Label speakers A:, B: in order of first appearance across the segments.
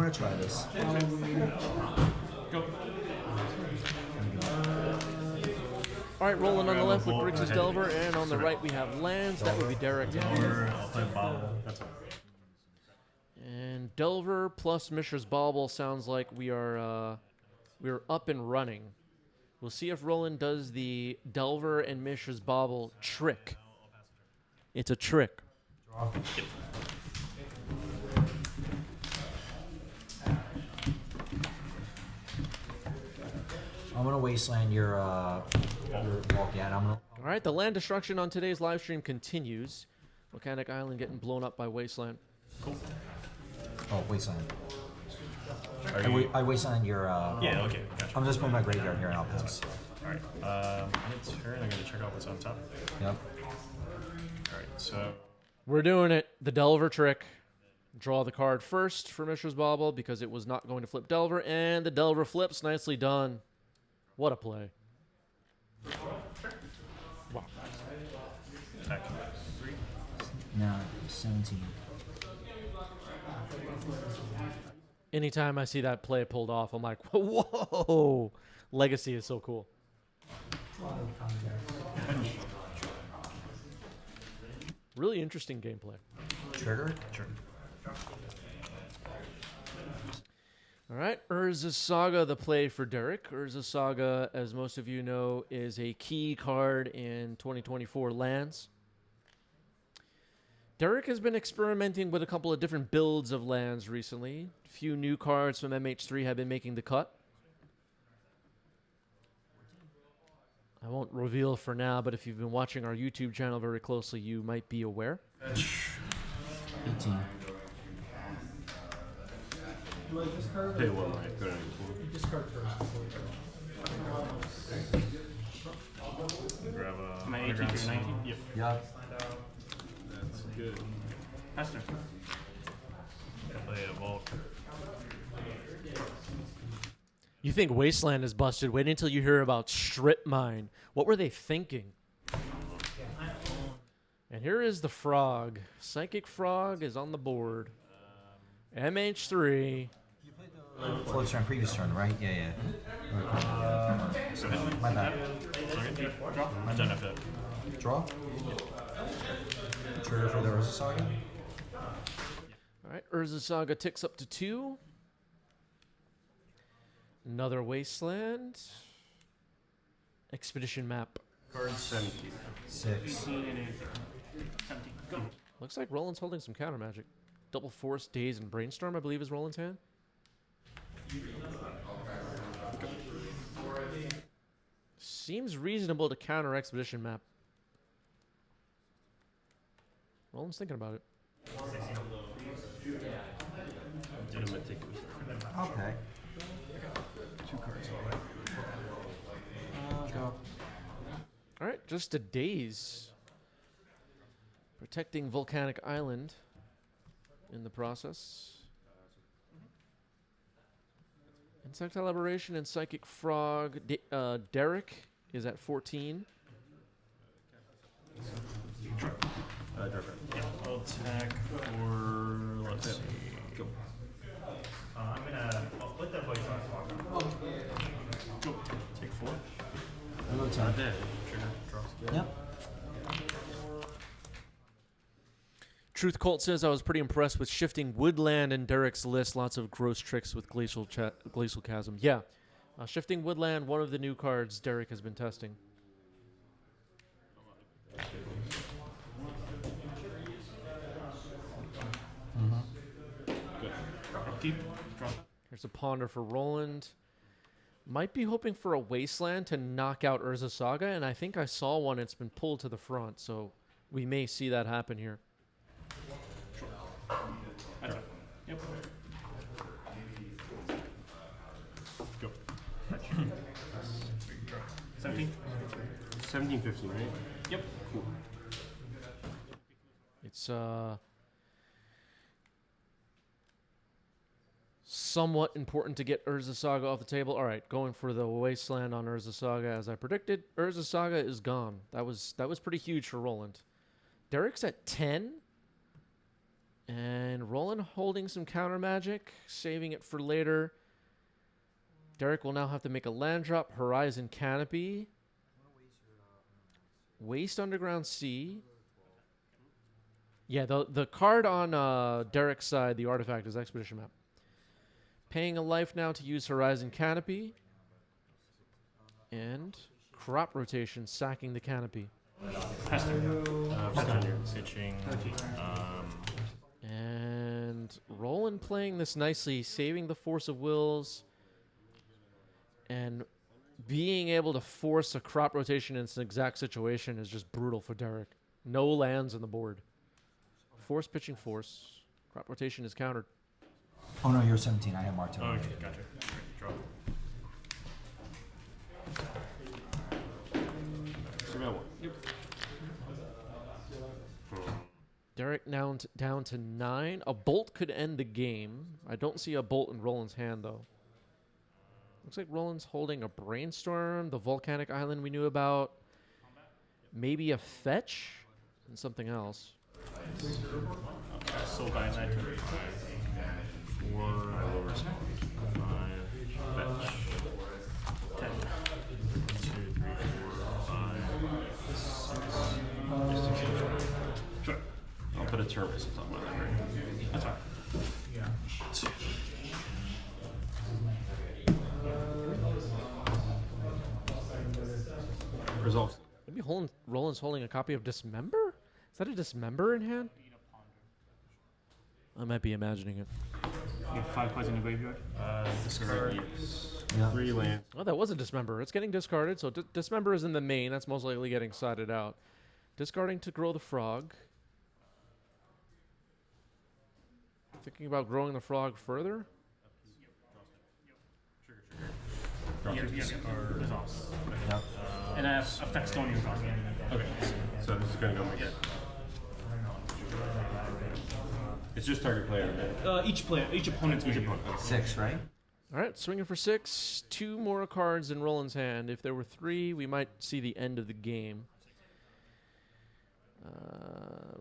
A: gonna try this.
B: Go.
C: All right, rolling on the left with
B: Grab a
C: Grixis
B: Vault.
C: Delver, and on the right we have lands. That would be Derek.
B: Delver, I'll play Bobble. That's all.
C: And Delver plus Mishra's Bauble sounds like we're up and running. We'll see if Roland does the Delver and Mishra's Bauble trick. It's a trick.
A: Draw. I'm gonna wasteland your walk. Yeah, I'm gonna.
C: All right, the land destruction on today's live stream continues. Volcanic Island getting blown up by Wasteland.
B: Cool.
A: Oh, wasteland. I wasteland your.
B: Yeah, okay, gotcha.
A: I'm just putting my graveyard here and I'll pass.
B: Alright, it's turn. I'm gonna check out what's on top.
A: Yep.
B: Alright, so.
C: We're doing it. The Delver trick. Draw the card first for Mishra's Bauble because it was not going to flip Delver, and the Delver flips. Nicely done. What a play. Wow.
B: Attack. 3.
A: No, 17.
C: Anytime I see that play pulled off, I'm like, whoa! Legacy is so cool. Really interesting gameplay.
A: Trigger?
B: Sure.
C: All right, Urza's Saga, the play for Derek. Urza's Saga, as most of you know, is a key card in 2024 lands. Derek has been experimenting with a couple of different builds of lands recently. A few new cards from MH3 have been making the cut. I won't reveal for now, but if you've been watching our YouTube channel very closely, you might be aware.
A: 18.
B: Pay 1 right. Go down to
D: Discard first.
B: grab a.
D: Am I 18 or
B: underground
D: 19?
B: song. Yep.
A: Yep.
B: That's good.
D: Hester.
B: Play a Vault.
C: You think Wasteland is busted? Wait until you hear about Strip Mine. What were they thinking? And here is the Frog. Psychic Frog is on the board. MH3.
A: Floats turn, previous turn, right? Yeah, yeah. My bad.
B: Draw. I'm done after that.
A: Draw. Trigger for the Urza Saga.
C: All right, Urza Saga ticks up to 2. Another Wasteland. Expedition map.
B: Card 17.
A: 6.
D: 18 and 18. 17. Go.
C: Looks like Roland's holding some counter magic. Double Force, Daze, and Brainstorm, I believe, is Roland's hand. Seems reasonable to counter Expedition map. Roland's thinking about it.
B: Did a meticulous.
A: Okay.
B: 2 cards.
A: Go.
C: All right, just a Daze. Protecting Volcanic Island in the process. Insectile Aberration and Psychic Frog. Derek is at 14.
B: Draw card. Yeah. I'll attack for. Let's see. Go.
D: I'm gonna put the voice on.
B: Go. Take 4.
A: I'll go 10.
B: Not dead. Trigger. Draw.
A: Yep.
C: Truth Cult says I was pretty impressed with shifting Woodland in Derek's list. Lots of gross tricks with Glacial Chasm. Yeah. Shifting Woodland, one of the new cards Derek has been testing.
B: Good. Keep. Draw.
C: Here's a Ponder for Roland. Might be hoping for a Wasteland to knock out Urza Saga, and I think I saw one. It's been pulled to the front, so we may see that happen here.
B: Attack. Yep. Go. 17. 17, 15, right? Yep. Cool.
C: It's somewhat important to get Urza Saga off the table. All right, going for the Wasteland on Urza Saga as I predicted. Urza Saga is gone. That was pretty huge for Roland. Derek's at 10. And Roland holding some counter magic, saving it for later. Derek will now have to make a land drop, Horizon Canopy. Waste Underground Sea. Yeah, the card on Derek's side, the artifact, is Expedition Map. Paying a life now to use Horizon Canopy. And Crop Rotation, sacking the Canopy.
B: Pitching.
C: And Roland playing this nicely, saving the Force of Wills. And being able to force a Crop Rotation in this exact situation is just brutal for Derek. No lands on the board. Force pitching force. Crop Rotation is countered.
A: Oh no, you're 17. I have marked it.
B: Oh, okay, gotcha. Draw. Yep.
C: Derek now down to 9. A bolt could end the game. I don't see a bolt in Roland's hand, though. Looks like Roland's holding a Brainstorm, the Volcanic Island we knew about. Maybe a Fetch and something else.
B: Soul Dynamite. 4. I will respond. 5. Fetch. 10. 2, 3, 4, 5, 6. Sure. I'll put a Terminus on my library. That's fine. Resolves.
C: Maybe Roland's holding a copy of Dismember? Is that a Dismember in hand? I might be imagining it.
B: You have 5 cards in the graveyard. Discard.
A: Yeah.
B: 3 lands.
C: Oh, that was a Dismember. It's getting discarded, so Dismember is in the main. That's most likely getting sided out. Discarding to grow the frog. Thinking about growing the frog further?
B: Resolves.
A: Yep.
D: And I have effects on your draw.
B: Okay. So this is going to go again. It's just target player.
D: Each opponent's
B: Each opponent.
A: 6, right?
C: All right, swinging for 6. 2 more cards in Roland's hand. If there were 3, we might see the end of the game.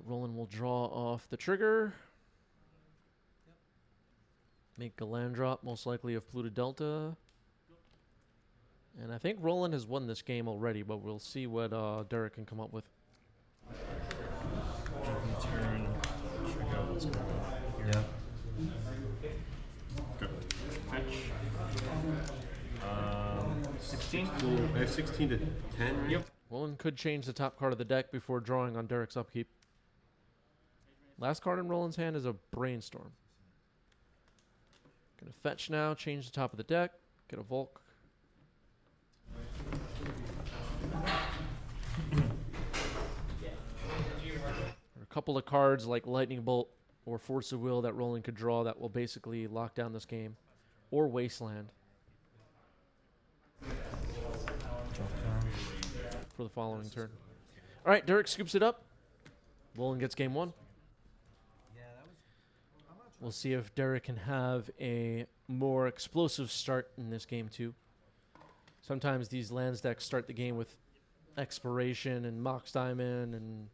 C: Roland will draw off the trigger. Make a land drop, most likely of Pluto Delta. And I think Roland has won this game already, but we'll see what Derek can come up with.
B: Turn. Trigger. Let's go.
A: Yep.
B: Go. Fetch. 16.
E: 16 to 10, right?
B: Yep.
C: Roland could change the top card of the deck before drawing on Derek's upkeep. Last card in Roland's hand is a Brainstorm. Gonna fetch now, change the top of the deck, get a Volk. There are a couple of cards like Lightning Bolt or Force of Will that Roland could draw that will basically lock down this game. Or Wasteland. For the following turn. Alright, Derek scoops it up. Roland gets game 1. We'll see if Derek can have a more explosive start in this game too. Sometimes these lands decks start the game with Exploration and Mox Diamond and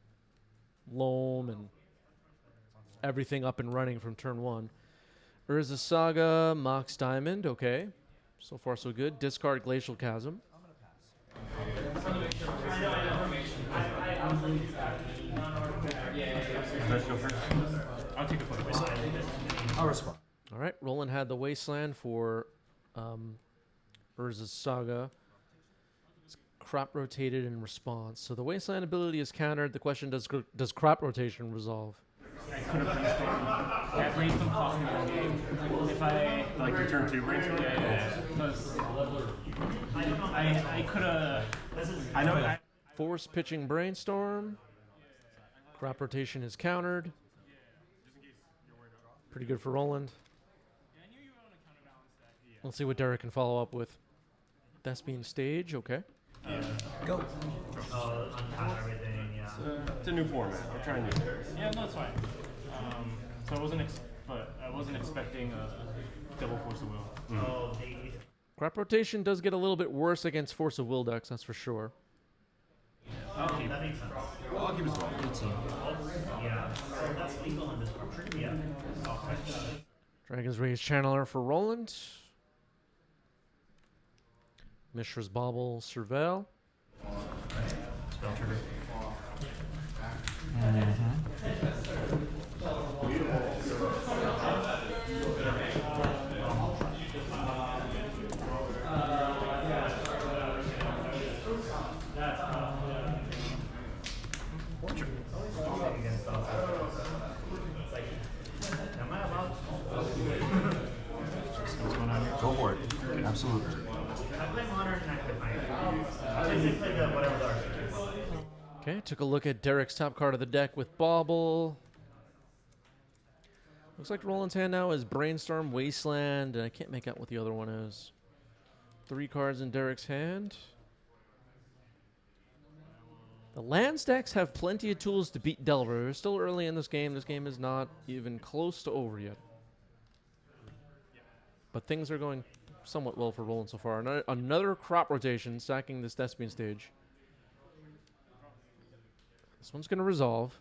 C: Loam and everything up and running from turn 1. Urza Saga, Mox Diamond, okay. So far so good. Discard Glacial Chasm.
B: I'll take a photo.
A: I'll respond.
C: All right, Roland had the Wasteland for Urza's Saga. It's crop rotated in response. So the Wasteland ability is countered. The question, does crop rotation resolve?
D: I could have brainstormed. That brainstorm cost me the game. If I
B: Like your turn 2 brainstorm?
D: because I could have. I know.
C: Force pitching Brainstorm. Crop rotation is countered. Pretty good for Roland. Let's see what Derek can follow up with. Thespian Stage, okay.
A: Go.
D: Untap everything. Yeah.
B: It's a new format. We're trying new things.
D: Yeah, no, it's fine. So I wasn't expecting a double Force of Will. Oh,
C: Crop rotation does get a little bit worse against Force of Will decks, that's for sure.
D: okay, that makes sense.
E: I'll give it 12.
A: 18.
C: Dragon's Rage Channeler for Roland. Mishra's Bauble, Surveil.
B: Spell trigger.
A: Go for it. Absolutely.
C: Okay, took a look at Derek's top card of the deck with Bauble. Looks like Roland's hand now is Brainstorm, Wasteland, and I can't make out what the other one is. 3 cards in Derek's hand. The land stacks have plenty of tools to beat Delver. We're still early in this game. This game is not even close to over yet. But things are going somewhat well for Roland so far. Another crop rotation, sacking this Thespian stage. This one's going to resolve.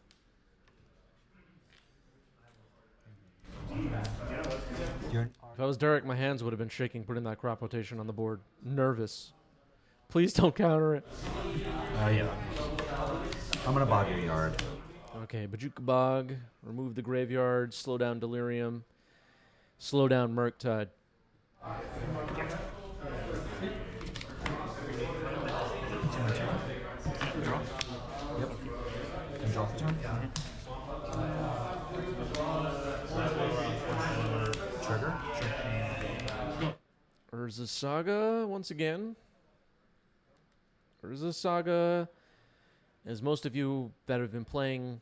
C: If I was Derek, my hands would have been shaking putting that crop rotation on the board. Nervous. Please don't counter it.
A: Yeah. I'm gonna bog your yard.
C: Okay, Bajuka Bog. Remove the graveyard. Slow down Delirium. Slow down Murktide.
A: Draw. Yep. And draw for turn. Trigger.
C: Urza Saga once again. Urza Saga, as most of you that have been playing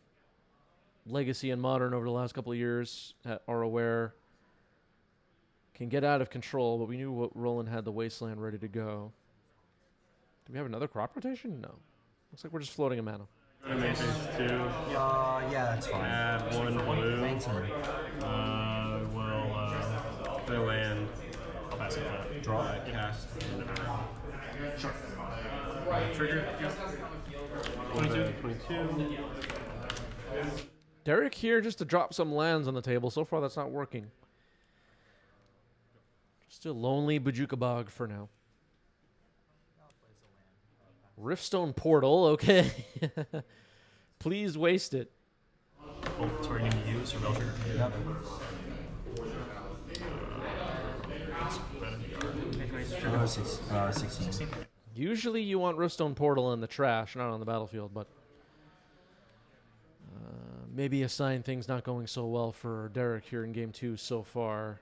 C: Legacy and Modern over the last couple of years are aware, can get out of control, but we knew what Roland had the Wasteland ready to go. Do we have another crop rotation? No. Looks like we're just floating a mana.
E: Matrix 2.
A: Yeah, that's fine.
E: Add 1 blue.
A: Thanks, Henry.
B: We'll
E: Play land.
B: I'll pass it down.
A: Draw.
E: Cast.
B: Sure.
E: Trigger.
B: 22.
E: 22.
C: Derek here just to drop some lands on the table. So far, that's not working. Just a lonely Bajuka Bog for now. Riftstone Portal, okay. Please waste it.
B: Oh, it's where you need to use or trigger.
A: Yep.
B: It's better.
A: 16.
C: Usually you want Riftstone Portal in the trash, not on the battlefield, but maybe a sign things not going so well for Derek here in game 2 so far.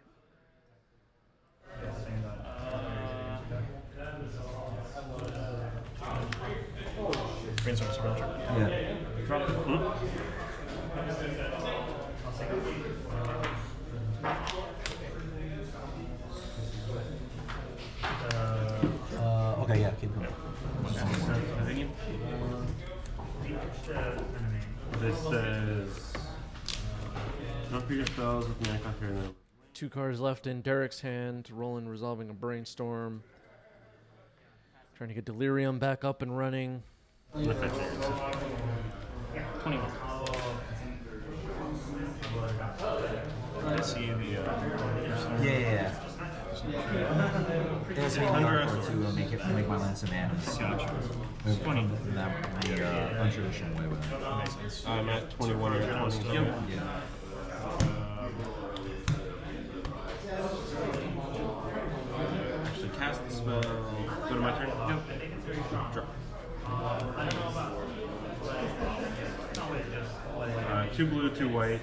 B: Brainstorm spell trigger.
A: Yeah. Okay, yeah, keep going.
E: This says. Don't for your spells with mana cost here now.
C: 2 cards left in Derek's hand. Roland resolving a Brainstorm. Trying to get Delirium back up and running.
B: 21. I see the.
A: Yeah. It was me to make my lens bananas.
B: Gotcha.
A: 20. That the untraditional way with it.
B: Makes sense.
E: I'm at 21 or 20.
A: Yeah.
E: Actually, cast the spell. Go to my turn? Yep. Drop. 2 blue, 2 white.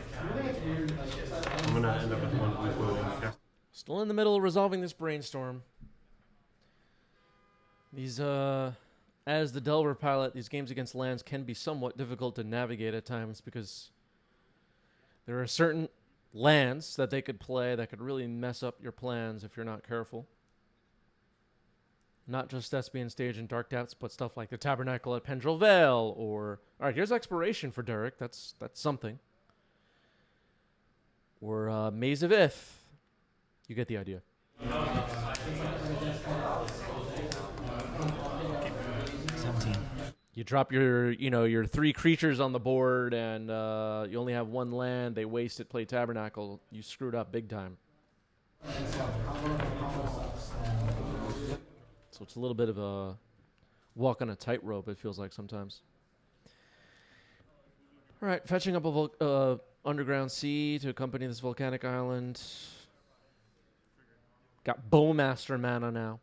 E: I'm gonna end up with 1 blue. Cast.
C: Still in the middle of resolving this Brainstorm. These, as the Delver pilot, these games against lands can be somewhat difficult to navigate at times because there are certain lands that they could play that could really mess up your plans if you're not careful. Not just Thespian Stage and Dark Depths, but stuff like the Tabernacle at Pendrell Vale, or... Alright, here's Exploration for Derek. That's something. Or Maze of Ith. You get the idea.
A: 17.
C: You drop your, your 3 creatures on the board, and you only have 1 land. They waste it, play Tabernacle. You screwed up big time. So it's a little bit of a walk on a tightrope, it feels like sometimes. All right, fetching up a underground sea to accompany this volcanic island. Got Bowmaster mana now.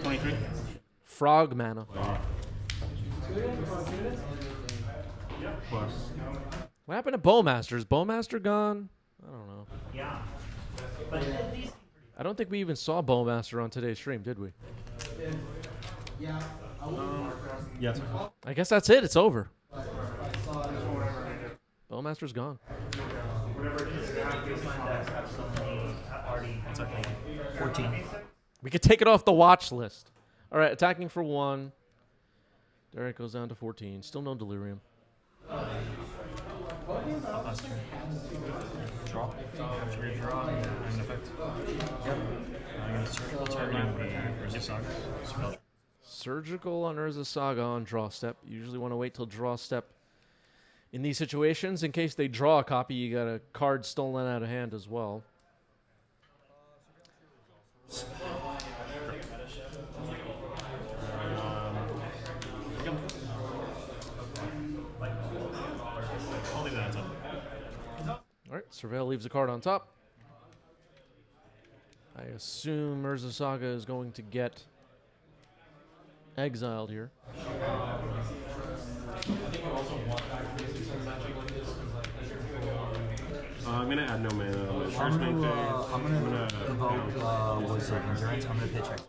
D: 23.
C: Frog mana.
E: Plus.
C: What happened to Bowmaster? Is Bowmaster gone? I don't know.
F: Yeah. But at least
C: I don't think we even saw Bowmaster on today's stream, did we?
E: Yeah. It's okay.
C: I guess that's it. It's over. Bowmaster's gone.
B: What's that called?
A: 14.
C: We could take it off the watch list. All right, attacking for 1. Derek goes down to 14. Still no Delirium.
B: Last turn. Draw. After your draw, and effect. Yep. I'm going to target the Urza Saga. Spell.
C: Surgical on Urza Saga on draw step. You usually want to wait till draw step. In these situations, in case they draw a copy, you got a card stolen out of hand as well.
B: I'll leave that on top.
C: All right, Surveil leaves a card on top. I assume Urza Saga is going to get exiled here.
E: I'm gonna add no mana on the
A: I'm
E: first main phase.
A: gonna evoke Voice of Endurance. I'm gonna pitch Exploration.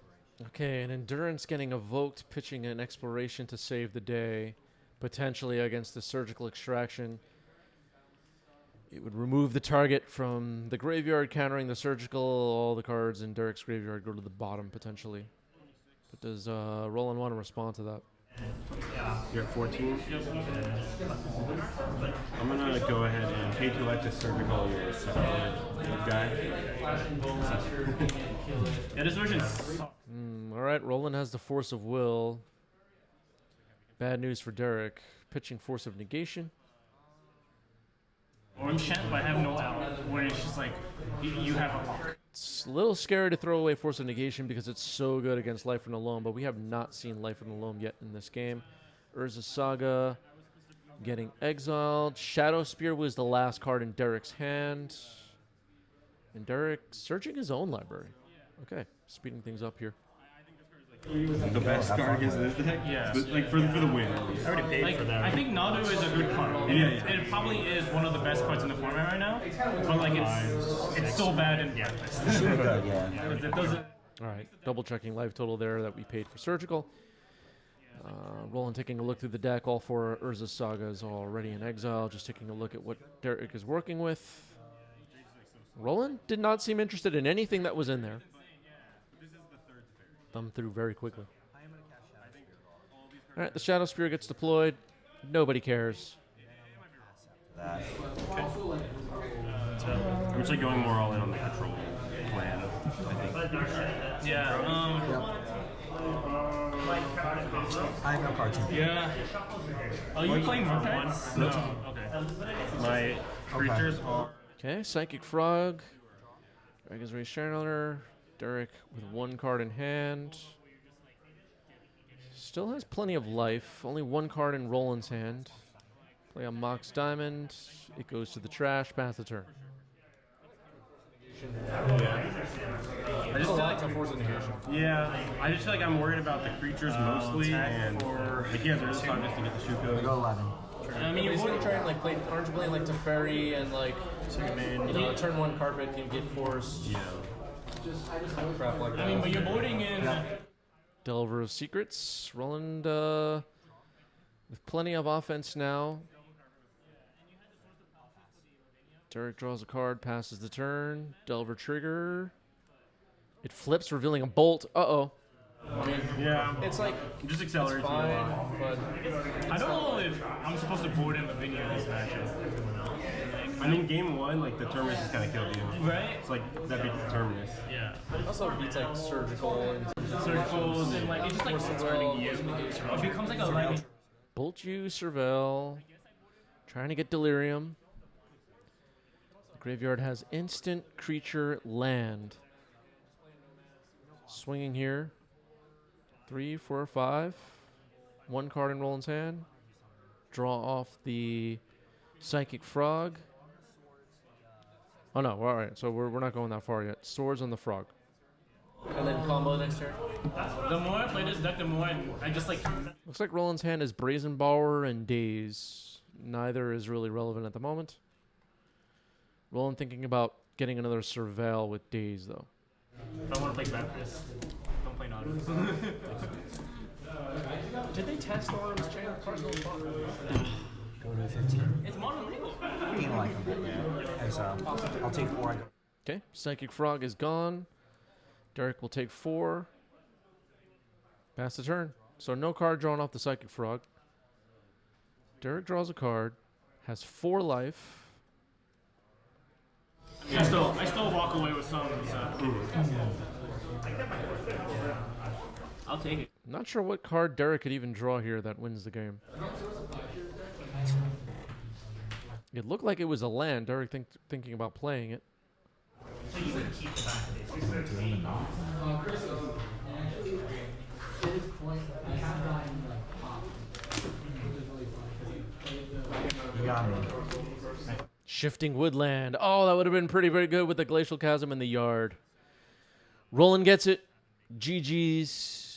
C: Okay, an Endurance getting evoked, pitching an Exploration to save the day, potentially against the Surgical Extraction. It would remove the target from the graveyard, countering the Surgical. All the cards in Derek's graveyard go to the bottom, potentially. But does Roland want to respond to that?
E: You're at 14. I'm gonna go ahead and pay to elect a surgical your second guy.
D: Yeah, this version sucks.
C: All right, Roland has the Force of Will. Bad news for Derek. Pitching Force of Negation.
D: Orange Champ, but I have no out. Where it's just like, you have a lock.
C: It's a little scary to throw away Force of Negation because it's so good against Life in the Loam, but we have not seen Life in the Loam yet in this game. Urza Saga getting exiled. Shadow Spear was the last card in Derek's hand. And Derek searching his own library. Okay, speeding things up here.
E: The best card against this deck?
D: Yeah.
E: But, like for the win.
B: I already paid
D: Like,
B: for that.
D: I think Nadu is a good card.
E: Yeah.
D: It probably is one of the best cards in the format right now. But like it's so bad and
B: Yeah.
A: Super good, yeah.
D: it doesn't.
C: All right, double checking life total there that we paid for Surgical. Roland taking a look through the deck. All 4 Urza Sagas already in exile. Just taking a look at what Derek is working with. Roland did not seem interested in anything that was in there. Thumb through very quickly. All right, the Shadow Spear gets deployed. Nobody cares.
A: That.
E: I'm actually going more all in on the control plan. I think.
D: Yeah.
A: I have no cards in.
D: Yeah. Oh, you playing more cards? No. Okay.
E: My creatures are.
C: Okay, Psychic Frog. Dragon's Rage Chandler. Derek with 1 card in hand. Still has plenty of life. Only 1 card in Roland's hand. Play a Mox Diamond. It goes to the trash. Pass the turn.
E: I just feel like yeah, I just feel like I'm worried about the creatures mostly, and like he has a just to get the
A: I
E: Shuko.
A: go 11.
C: I mean, you wouldn't try and play, aren't you playing Teferi and turn 1 carpet can get forced.
E: Yeah.
C: Crap like that.
D: I mean, but you're boarding in.
C: Delver of Secrets. Roland with plenty of offense now. Derek draws a card, passes the turn. Delver trigger. It flips, revealing a bolt. Uh-oh.
E: Yeah.
D: It's like
E: Just accelerates me a lot.
D: but I don't know if I'm supposed to board in the Vineyard this matchup.
E: I mean, game 1, like the Terminus just kind of killed you.
D: Right?
E: It's like that beats the Terminus.
D: Yeah.
C: Also beats Surgical and
D: Circles and like it's just like turning you. It becomes like a lightning.
C: Bolt you, Serval. Trying to get Delirium. The graveyard has instant creature land. Swinging here. 3, 4, 5. 1 card in Roland's hand. Draw off the Psychic Frog. Oh no, all right. So we're not going that far yet. Swords on the Frog.
D: And then combo next turn. The more I play this deck, the more I just like.
C: Looks like Roland's hand is Brazen Bower and Daze. Neither is really relevant at the moment. Roland thinking about getting another Serval with Daze though.
D: If I want to play Grixis, don't play Nautilus. Did they test Roland's channel?
A: Go to 15.
D: It's mono legal.
A: You don't like them, yeah. As, I'll take 4.
C: Okay, Psychic Frog is gone. Derek will take 4. Pass the turn. So no card drawn off the Psychic Frog. Derek draws a card. Has 4 life.
D: I still walk away with some. I'll take it.
C: Not sure what card Derek could even draw here that wins the game. It looked like it was a land. Derek thinking about playing it.
D: So you would keep the back.
A: You got me.
C: Shifting Woodland. Oh, that would have been pretty good with the Glacial Chasm in the yard. Roland gets it. GG's.